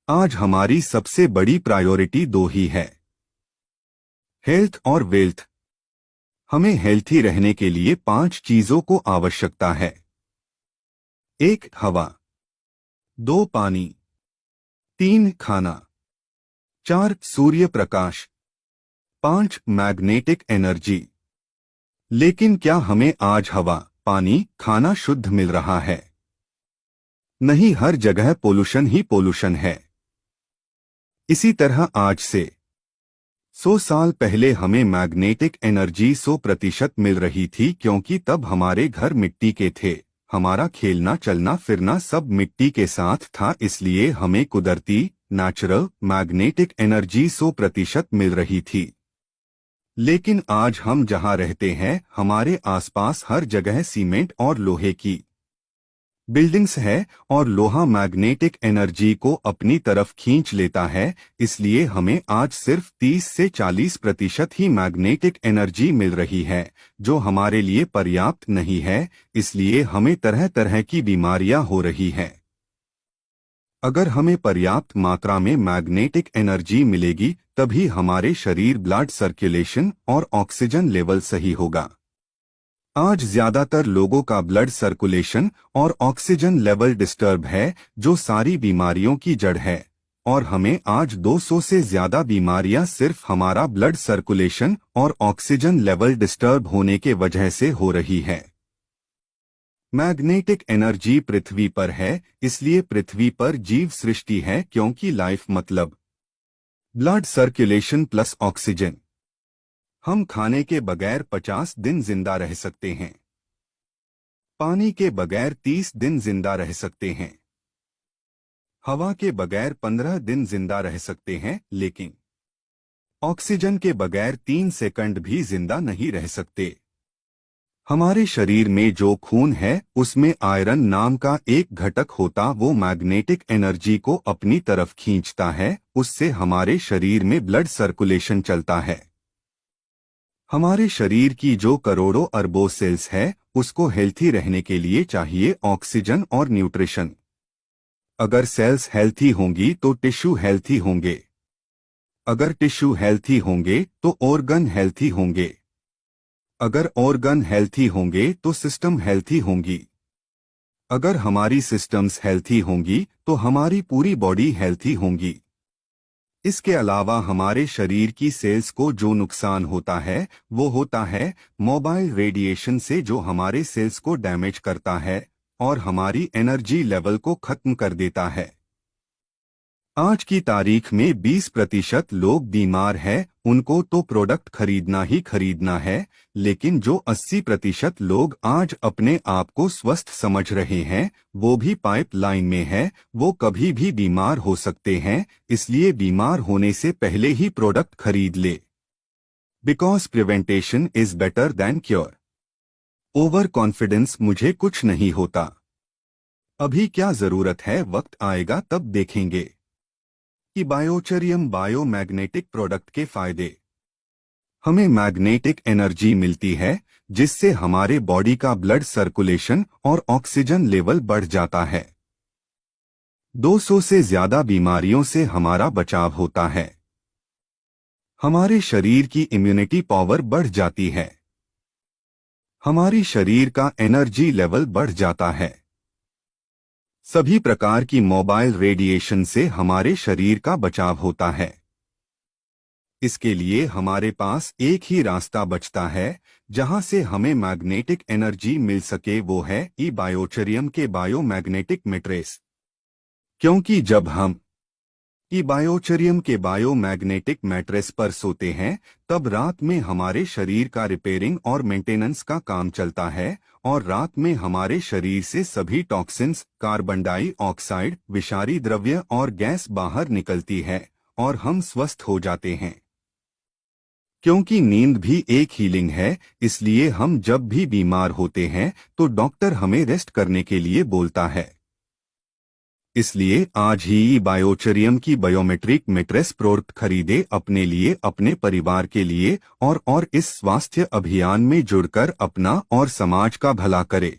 आज हमारी सबसे बड़ी प्रायोरिटी दो ही है, हेल्थ और वेल्थ। हमें हेल्थी रहने के लिए 5 चीजों को आवश्यकता है। 1 हवा, 2 पानी, 3 खाना, 4 सूर्य प्रकाश, 5 मैग्नेटिक एनर्जी। लेकिन क्या हमें आज हवा, पानी, खाना शुद्ध मिल रहा है? नहीं, हर जगह पोल्यूशन ही पोल्यूशन है। इसी तरह आज से 100 साल पहले हमें मैग्नेटिक एनर्जी 100% मिल रही थी, क्योंकि तब हमारे घर मिट्टी के थे, हमारा खेलना चलना फिरना सब मिट्टी के साथ था, इसलिए हमें कुदरती नेचुरल मैग्नेटिक एनर्जी 100% मिल रही थी। लेकिन आज हम जहां रहते हैं, हमारे आसपास हर जगह सीमेंट और लोहे की बिल्डिंग्स है, और लोहा मैग्नेटिक एनर्जी को अपनी तरफ खींच लेता है, इसलिए हमें आज सिर्फ 30 से 40% ही मैग्नेटिक एनर्जी मिल रही है, जो हमारे लिए पर्याप्त नहीं है। इसलिए हमें तरह तरह की बीमारियां हो रही हैं। अगर हमें पर्याप्त मात्रा में मैग्नेटिक एनर्जी मिलेगी, तभी हमारे शरीर ब्लड सर्कुलेशन और ऑक्सीजन लेवल सही होगा। आज ज्यादातर लोगों का ब्लड सर्कुलेशन और ऑक्सीजन लेवल डिस्टर्ब है, जो सारी बीमारियों की जड़ है। और हमें आज 200 से ज्यादा बीमारियां सिर्फ हमारा ब्लड सर्कुलेशन और ऑक्सीजन लेवल डिस्टर्ब होने के वजह से हो रही है। मैग्नेटिक एनर्जी पृथ्वी पर है, इसलिए पृथ्वी पर जीव सृष्टि है, क्योंकि लाइफ मतलब ब्लड सर्कुलेशन प्लस ऑक्सीजन। हम खाने के बगैर 50 दिन जिंदा रह सकते हैं, पानी के बगैर 30 दिन जिंदा रह सकते हैं, हवा के बगैर 15 दिन जिंदा रह सकते हैं, लेकिन ऑक्सीजन के बगैर 3 सेकंड भी जिंदा नहीं रह सकते। हमारे शरीर में जो खून है, उसमें आयरन नाम का एक घटक होता, वो मैग्नेटिक एनर्जी को अपनी तरफ खींचता है, उससे हमारे शरीर में ब्लड सर्कुलेशन चलता है। हमारे शरीर की जो करोड़ों अरबों सेल्स है, उसको हेल्थी रहने के लिए चाहिए ऑक्सीजन और न्यूट्रिशन। अगर सेल्स हेल्थी होंगी तो टिश्यू हेल्थी होंगे, अगर टिश्यू हेल्थी होंगे तो ऑर्गन हेल्थी होंगे, अगर ऑर्गन हेल्थी होंगे तो सिस्टम हेल्थी होंगी, अगर हमारी सिस्टम्स हेल्थी होंगी तो हमारी पूरी बॉडी हेल्थी होंगी। इसके अलावा हमारे शरीर की सेल्स को जो नुकसान होता है, वो होता है मोबाइल रेडिएशन से, जो हमारे सेल्स को डैमेज करता है और हमारी एनर्जी लेवल को खत्म कर देता है। आज की तारीख में 20% लोग बीमार हैं, उनको तो प्रोडक्ट खरीदना ही खरीदना है, लेकिन जो 80% लोग आज अपने आप को स्वस्थ समझ रहे हैं, वो भी पाइपलाइन में है, वो कभी भी बीमार हो सकते हैं, इसलिए बीमार होने से पहले ही प्रोडक्ट खरीद ले। Because prevention is better than cure. Over confidence मुझे कुछ नहीं होता। अभी क्या जरूरत है, वक्त आएगा तब देखेंगे कि बायोचरियम बायोमैग्नेटिक प्रोडक्ट के फायदे। हमें मैग्नेटिक एनर्जी मिलती है, जिससे हमारे बॉडी का ब्लड सर्कुलेशन और ऑक्सीजन लेवल बढ़ जाता है। 200 से ज्यादा बीमारियों से हमारा बचाव होता है। हमारे शरीर की इम्यूनिटी पावर बढ़ जाती है। हमारी शरीर का एनर्जी लेवल बढ़ जाता है। सभी प्रकार की मोबाइल रेडिएशन से हमारे शरीर का बचाव होता है। इसके लिए हमारे पास एक ही रास्ता बचता है, जहां से हमें मैग्नेटिक एनर्जी मिल सके, वो है ई बायोचरियम के बायोमैग्नेटिक मैट्रेस। क्योंकि जब हम ई बायोचरियम के बायोमैग्नेटिक मैट्रेस पर सोते हैं, तब रात में हमारे शरीर का रिपेयरिंग और मेंटेनेंस का काम चलता है, और रात में हमारे शरीर से सभी टॉक्सिन्स, कार्बन डाइऑक्साइड, विषारी द्रव्य और गैस बाहर निकलती है, और हम स्वस्थ हो जाते हैं। क्योंकि नींद भी एक हीलिंग है, इसलिए हम जब भी बीमार होते हैं तो डॉक्टर हमें रेस्ट करने के लिए बोलता है। इसलिए आज ही बायोचरियम की बायोमेट्रिक मैट्रेस प्रोडक्ट खरीदे, अपने लिए, अपने परिवार के लिए, और इस स्वास्थ्य अभियान में जुड़कर अपना और समाज का भला करे।